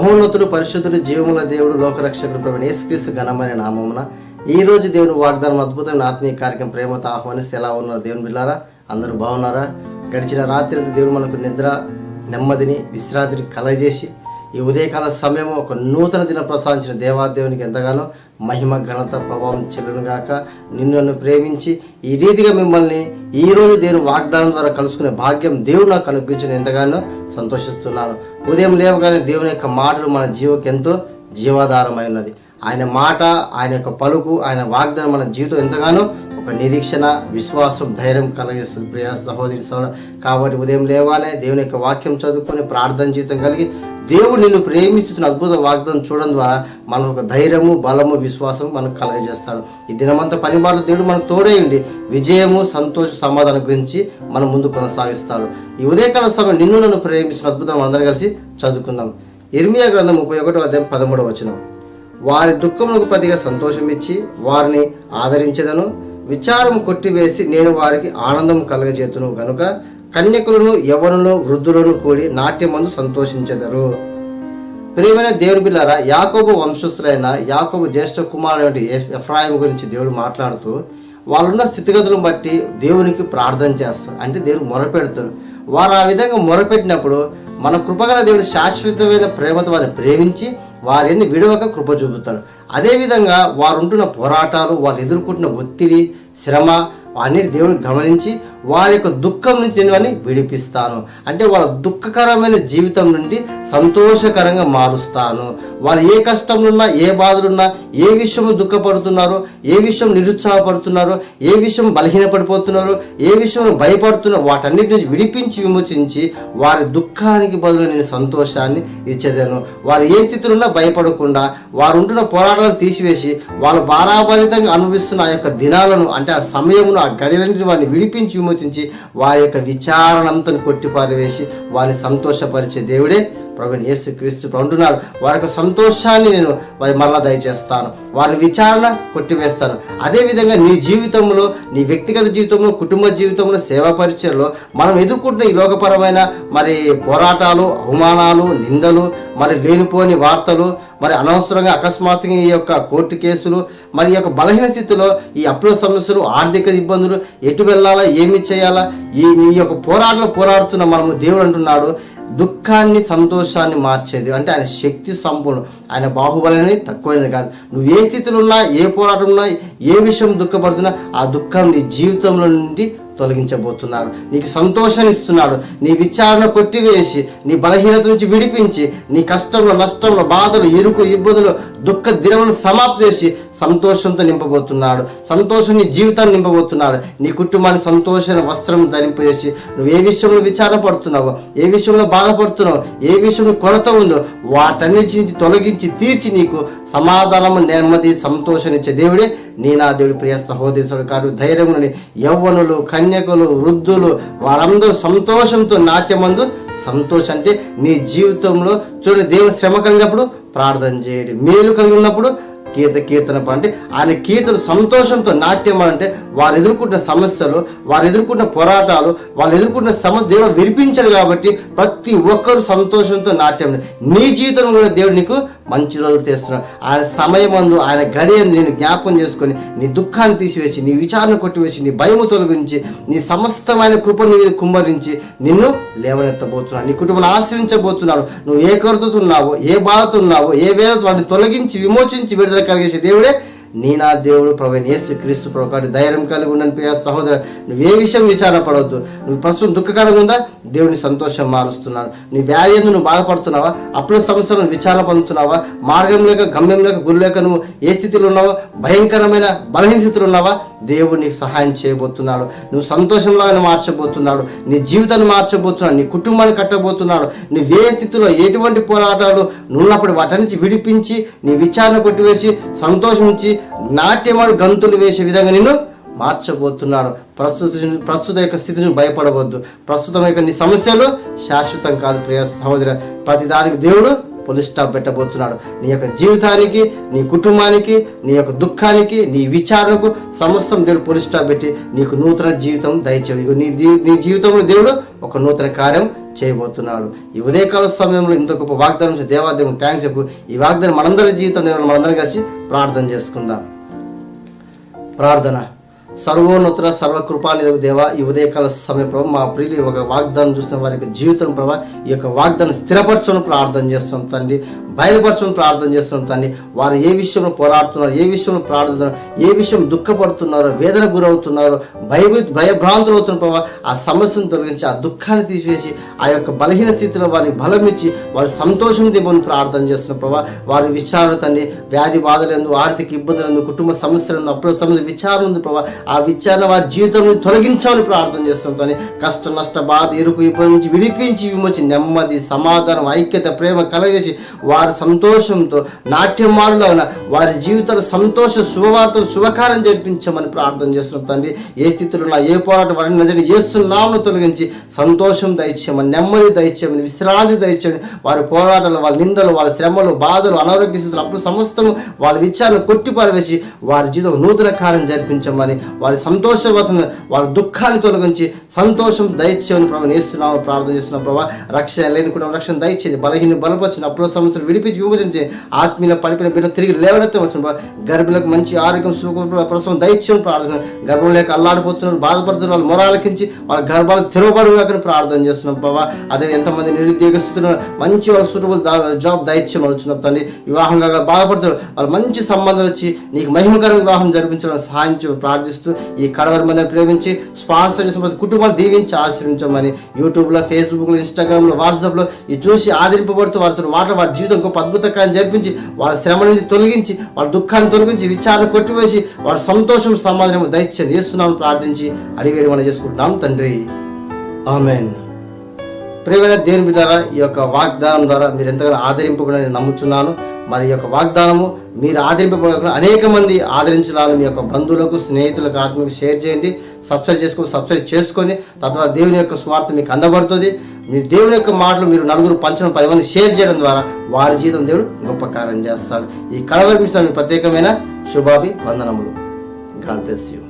మహోన్నతుడు, పరిశుద్ధుడు, జీవముల దేవుడు, లోకరక్షకుడు ప్రభువైన యేసుక్రీస్తు ఘనమైన నామమున ఈ రోజు దేవుని వాగ్దానం అద్భుతమైన ఆత్మీయ కార్యక్రమం ప్రేమతో ఆహ్వానిస్తే ఎలా ఉన్నారు దేవుని బిడ్డలారా? అందరూ బాగున్నారా? గడిచిన రాత్రి అంతా దేవుడు మనకు నిద్ర, నెమ్మదిని, విశ్రాంతిని కలగజేసి ఈ ఉదయకాల సమయం ఒక నూతన దిన ప్రసాదించిన దేవాదేవునికి ఎంతగానో మహిమ, ఘనత, ప్రభావం చెల్లునుగాక. నిన్ను ప్రేమించి ఈ రీతిగా మిమ్మల్ని ఈ రోజు దేవుని వాగ్దానం ద్వారా కలుసుకునే భాగ్యం దేవుడు నాకు అనుగ్రహించిన ఎంతగానో సంతోషిస్తున్నాను. ఉదయం లేవగానే దేవుని యొక్క మాటలు మన జీవకు ఎంతో జీవాధారమై ఉన్నది. ఆయన మాట, ఆయన యొక్క పలుకు, ఆయన వాగ్దానం మన జీవితం ఎంతగానో ఒక నిరీక్షణ, విశ్వాసం, ధైర్యం కలిగిస్తుంది ప్రియ సహోదరి సోదరు. కాబట్టి ఉదయం లేవగానే దేవుని యొక్క వాక్యం చదువుకొని ప్రార్థన జీవితం కలిగి దేవుడు నిన్ను ప్రేమిస్తున్న అద్భుత వాగ్దానం చూడడం ద్వారా మనకు ఒక ధైర్యము, బలము, విశ్వాసం మనకు కలగజేస్తాడు. ఈ దినమంతా పని బాటలు దేవుడు మనకు తోడేయండి విజయము, సంతోష, సమాధానం గురించి మనం ముందు కొనసాగిస్తాడు. ఈ ఉదయకాల సమయం నిన్ను నన్ను ప్రేమిస్తున్న అద్భుతం అందరం కలిసి చదువుకుందాం. ఇర్మియా గ్రంథం 31:13 వారి దుఃఖములకు ప్రతిగా సంతోషం ఇచ్చి వారిని ఆదరించెదను, విచారము కొట్టివేసి నేను వారికి ఆనందం కలగజేతును గనుక కన్యకులను, యవ్వనులను, వృద్ధులను కూడి నాట్యమందు సంతోషించెదరు. ప్రియమైన దేవుని బిడ్డలారా, యాకోబు వంశస్థులైన యాకోబు జ్యేష్ఠ కుమారుడు ఎఫ్రాయిము గురించి దేవుడు మాట్లాడుతూ వాళ్ళున్న స్థితిగతులను బట్టి దేవునికి ప్రార్థన చేస్తారు, అంటే దేవుడు మొరపెడతారు. వారు ఆ విధంగా మొరపెట్టినప్పుడు మన కృపగల దేవుడు శాశ్వతమైన ప్రేమతో వారిని ప్రేమించి వారి ఎన్ని విడవక కృప చూపుతాడు. అదేవిధంగా వారు ఉంటున్న పోరాటాలు, వాళ్ళు ఎదుర్కొంటున్న ఒత్తిడి, శ్రమ అన్నిటి దేవుడు గమనించి వారి యొక్క దుఃఖం నుంచి నేను వారిని విడిపిస్తాను, అంటే వాళ్ళ దుఃఖకరమైన జీవితం నుండి సంతోషకరంగా మారుస్తాను. వాళ్ళు ఏ కష్టంలో, ఏ బాధలున్నా, ఏ విషయం దుఃఖపడుతున్నారో, ఏ విషయం నిరుత్సాహపడుతున్నారో, ఏ విషయం బలహీనపడిపోతున్నారో, ఏ విషయం భయపడుతున్నారో వాటన్నిటి నుంచి విడిపించి విమోచించి వారి దుఃఖానికి బదులు నేను సంతోషాన్ని ఇచ్చేదాను. వారు ఏ స్థితిలో ఉన్నా భయపడకుండా వారు ఉంటున్న పోరాటాలను తీసివేసి వాళ్ళు భారాభరితంగా అనుభవిస్తున్న ఆ యొక్క దినాలను, అంటే ఆ సమయమును, ఆ గడియలన్నింటిని వారిని విడిపించి విమోచించి వారి యొక్క విచారణంతను కొట్టిపారవేసి వారిని సంతోషపరిచే దేవుడే ప్రభువైన యేసుక్రీస్తు అంటున్నాడు. వారి యొక్క సంతోషాన్ని నేను మరలా దయచేస్తాను, వారి విచారణ కొట్టివేస్తాను. అదేవిధంగా నీ జీవితంలో, నీ వ్యక్తిగత జీవితంలో, కుటుంబ జీవితంలో, సేవా పరిచయలో మనం ఎదుర్కొంటున్న ఈ లోకపరమైన మరి పోరాటాలు, అవమానాలు, నిందలు, మరి లేనిపోని వార్తలు, మరి అనవసరంగా అకస్మాత్తుగా ఈ యొక్క కోర్టు కేసులు, మరి ఈ యొక్క బలహీన స్థితిలో ఈ అప్పుల సమస్యలు, ఆర్థిక ఇబ్బందులు, ఎటు వెళ్ళాలా, ఏమి చేయాలా, ఈ యొక్క పోరాటంలో పోరాడుతున్న మనము దేవుడు అంటున్నాడు దుఃఖాన్ని సంతోషాన్ని మార్చేది, అంటే ఆయన శక్తి సంపూర్ణ, ఆయన బాహుబలని తక్కువైనది కాదు. నువ్వు ఏ స్థితిలో ఉన్నా, ఏ పోరాటం ఉన్నా, ఏ విషయం దుఃఖపడుతున్నా ఆ దుఃఖం నీ జీవితంలో నుండి తొలగించబోతున్నాడు. నీకు సంతోషాన్ని ఇస్తున్నాడు. నీ విచారణ కొట్టివేసి నీ బలహీనత నుంచి విడిపించి నీ కష్టంలో, నష్టంలో, బాధలు, ఇరుకు, ఇబ్బందులు, దుఃఖ దినములను సమాప్తి చేసి సంతోషంతో నింపబోతున్నాడు. సంతోషం నీ జీవితాన్ని నింపబోతున్నాడు. నీ కుటుంబాన్ని సంతోషమైన వస్త్రం ధరింపజేసి నువ్వు ఏ విషయంలో విచారణ పడుతున్నావో, ఏ విషయంలో బాధపడుతున్నావో, ఏ విషయంలో కొరత ఉందో వాటన్నిటి నుంచి తొలగించి తీర్చి నీకు సమాధానము, నెమ్మది, సంతోషాన్నిచ్చే దేవుడే నా దేవుడు. ప్రియ సహోదరి కాదు, ధైర్యముని యవ్వనులు, కన్యకులు, వృద్ధులు వారందరూ సంతోషంతో నాట్యమందు సంతోషం, అంటే నీ జీవితంలో చూడండి, దేవుని శ్రమ కలిగినప్పుడు ప్రార్థన చేయండి, మేలు కలిగి ఉన్నప్పుడు కీర్తన అంటే ఆయన కీర్తన సంతోషంతో నాట్యం, అంటే వారు ఎదుర్కొంటున్న సమస్యలు, వారు ఎదుర్కొంటున్న పోరాటాలు, వాళ్ళు ఎదుర్కొంటున్న సమస్య దేవుడు విడిపించాడు. కాబట్టి ప్రతి ఒక్కరు సంతోషంతో నాట్యం. నీ జీవితంలో కూడా దేవుడు నీకు మంచి రోజులు తెస్తున్నాడు. ఆయన సమయమందు, ఆయన గడియను నేను జ్ఞాపకం చేసుకొని నీ దుఃఖాన్ని తీసివేసి, నీ విచారణ కొట్టివేసి, నీ భయము తొలగించి, నీ సమస్తమైన కృపను నీ కుమ్మరించి నిన్ను లేవనెత్తబోతున్నాడు. నీ కుటుంబాన్ని ఆశ్రయించబోతున్నాడు. నువ్వు ఏ కొరతతో ఉన్నావో, ఏ బాధతో ఉన్నావో, ఏ వేదతో వాటిని తొలగించి విమోచించి విడుదల కలిగేసే దేవుడే నా దేవుడు ప్రభువైన యేసుక్రీస్తు ప్రభు. కాబట్టి ధైర్యం కలిగి ఉండని ప్రియ సహోదరు, నువ్వు ఏ విషయం విచారణ పడవద్దు. నువ్వు ప్రస్తుతం దుఃఖకరంగా ఉందా, దేవుని సంతోషం మారుస్తున్నాడు. నీ వ్యాధి నువ్వు బాధపడుతున్నావా, అప్పుల సమస్యలను విచారణ పొందుతున్నావా, మార్గం లేక, గమ్యం లేక, గురి లేక నువ్వు ఏ స్థితిలో ఉన్నావో, భయంకరమైన బలహీన స్థితిలో ఉన్నావా, దేవుడు నీకు సహాయం చేయబోతున్నాడు. నువ్వు సంతోషంలాగా మార్చబోతున్నాడు. నీ జీవితాన్ని మార్చబోతున్నాడు. నీ కుటుంబాన్ని కట్టబోతున్నాడు. నువ్వు ఏ స్థితిలో ఎటువంటి పోరాటాలు నున్నప్పుడు వాటన్నించి విడిపించి నీ విచారణ కొట్టివేసి సంతోషించి నాట్యమాడు గంతులు వేసే విధంగా నిన్ను మార్చబోతున్నాడు. ప్రస్తుత యొక్క స్థితిని భయపడవద్దు. ప్రస్తుతం యొక్క నీ సమస్యలు శాశ్వతం కాదు ప్రియ సహోదర. ప్రతిదానికి దేవుడు పులి స్టాప్ పెట్టబోతున్నాడు. నీ యొక్క జీవితానికి, నీ కుటుంబానికి, నీ యొక్క దుఃఖానికి, నీ విచారణకు సమస్తం దేవుడు పులి స్టాప్ పెట్టి నీకు నూతన జీవితం దయచేయు. నీ జీవితంలో దేవుడు ఒక నూతన కార్యం చేయబోతున్నాడు. ఈ ఉదయకాల సమయంలో ఇంత గొప్ప వాగ్దానం దేవాదేవుని థ్యాంక్స్ చెప్పు. ఈ వాగ్దానం మనందరి జీవితం మనందరం కలిసి ప్రార్థన చేసుకుందాం. ప్రార్థన. సర్వోన్నత సర్వకృపానిధి దేవ, ఈ ఉదయకాల సమయం ప్రభావ మా ప్రియులు ఒక వాగ్దానం చూసిన వారి యొక్క జీవితం ప్రభావ ఈ యొక్క వాగ్దానం స్థిరపరచడం ప్రార్థన చేస్తున్నాం తండ్రి, బయలుపరచడం ప్రార్థన చేస్తున్నాం తండ్రి. వారు ఏ విషయంలో పోరాడుతున్నారు, ఏ విషయంలో ప్రార్థిస్తున్నారు, ఏ విషయం దుఃఖపడుతున్నారో, వేదన గురవుతున్నారో, భయభ్రాంతులు అవుతున్న ప్రభావ ఆ సమస్యను తొలగించి ఆ దుఃఖాన్ని తీసివేసి ఆ యొక్క బలహీన స్థితిలో వారికి బలం ఇచ్చి వారి సంతోషం దేవని ప్రార్థన చేస్తున్న ప్రభావ. వారి విచారణ తండ్రి, వ్యాధి బాధలందు, ఆర్థిక ఇబ్బందులందు, కుటుంబ సమస్యలను, అప్పుల సమస్య విచారణ ఉంది ప్రభావ. ఆ విచారణ వారి జీవితంలో తొలగించాలని ప్రార్థన చేస్తున్నాం తండ్రి. కష్ట నష్ట బాధ ఎరుకు ఇప్పటి నుంచి విడిపించి విమోచి నెమ్మది సమాధానం ఐక్యత ప్రేమ కలగజేసి వారి సంతోషంతో నాట్యమారులో వారి జీవితాలు సంతోష శుభవార్తలు శుభకార్యం జరిపించమని ప్రార్థన చేస్తున్నాం తండ్రి. ఏ స్థితిలో ఉన్నా ఏ పోరాటం వారిని నిజంగా చేస్తున్నామని తొలగించి సంతోషం దయచేయమని, నెమ్మది దయచేయమని, విశ్రాంతి దయచేయమని. వారి పోరాటాలు, వాళ్ళ నిందలు, వాళ్ళ శ్రమలు, బాధలు, అనారోగ్య స్థితులు అప్పుడు సమస్తము వాళ్ళ విచారణ కొట్టిపారవేసి వారి జీవితం నూతన కార్యం జరిపించమని, వారి సంతోషవసన వారి దుఃఖాన్ని తొలగించి సంతోషం దయచేయమని ప్రభావం వేస్తున్నాము ప్రార్థన చేస్తున్నాం ప్రభావ. రక్షణ లేని కూడా రక్షణ దయచేది, బలహీన బలపరిచిన అప్పుల సమస్యలు విడిపించి విమోచించి ఆత్మీయ పడిపోయిన బిడ్డ తిరిగి లేవనెత్తే వచ్చిన గర్భిణులకు మంచి ఆరోగ్యం సుఖ ప్రసవం దయచేయమని ప్రార్థన. గర్భం లేక అల్లాడిపోతున్నారు, బాధపడుతున్నారు, వాళ్ళు మొరాలకించి వాళ్ళ గర్భాలు తెరవబడుగాకని ప్రార్థన చేస్తున్నాం ప్రభావ. అదే ఎంతమంది నిరుద్యోగ స్థితిలో మంచి వాళ్ళ సూటబుల్ జాబ్ దయచేయమని వచ్చినాం తండ్రి. వివాహంగా బాధపడుతున్నారు, వాళ్ళు మంచి సంబంధాలు వచ్చి నీకు మహిమకర వివాహం జరిపించడం సహాయం ప్రార్థిస్తూ ఈ కడవరి మందిని ప్రేమించి స్పాన్సర్ చేసిన ప్రతి కుటుంబాలు దీవించి ఆశ్రయించమని. యూట్యూబ్లో, ఫేస్బుక్లో, ఇన్స్టాగ్రామ్లో, వాట్సాప్లో ఇది చూసి ఆదరింపబడుతూ వారితో మాటలు వారి జీవితం గొప్ప అద్భుతకాన్ని జరిపించి వాళ్ళ శ్రమ నుంచి తొలగించి వాళ్ళ దుఃఖాన్ని తొలగించి విచారణ కొట్టివేసి వారి సంతోషం సమాధానం దయచేసి చేస్తున్నామని ప్రార్థించి అడిగి మనం చేసుకుంటున్నాం తండ్రి. ఆమేన్. ప్రియమైన దేవుని బిడ్డలారా, ఈ యొక్క వాగ్దానం ద్వారా మీరు ఎంతగానో ఆదరింపబడని నమ్ముతున్నాను. మరి ఈ యొక్క వాగ్దానము మీరు ఆదరింపబడ అనేక మంది ఆదరించాలని మీ యొక్క బంధువులకు, స్నేహితులకు, ఆత్మీయులకు షేర్ చేయండి. సబ్స్క్రైబ్ చేసుకొని తద్వారా దేవుని యొక్క స్వార్థ మీకు అందబడుతుంది. మీ దేవుని యొక్క మాటలు మీరు నలుగురు పంచడం 10 మంది షేర్ చేయడం ద్వారా వారి జీవితం దేవుడు గొప్ప కార్యం చేస్తాడు. ఈ కడవరి మిషన్ ప్రత్యేకమైన శుభాభివందనములు. God bless you.